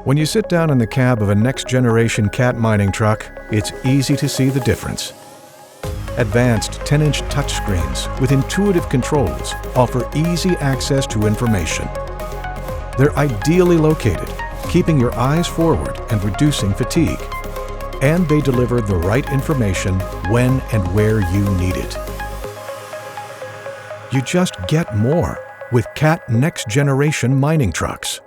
When you sit down in the cab of a next-generation Cat mining truck, it's easy to see the difference. Advanced 10-inch touchscreens with intuitive controls offer easy access to information. They're ideally located, keeping your eyes forward and reducing fatigue. And they deliver the right information when and where you need it. You just get more with Cat next-generation mining trucks.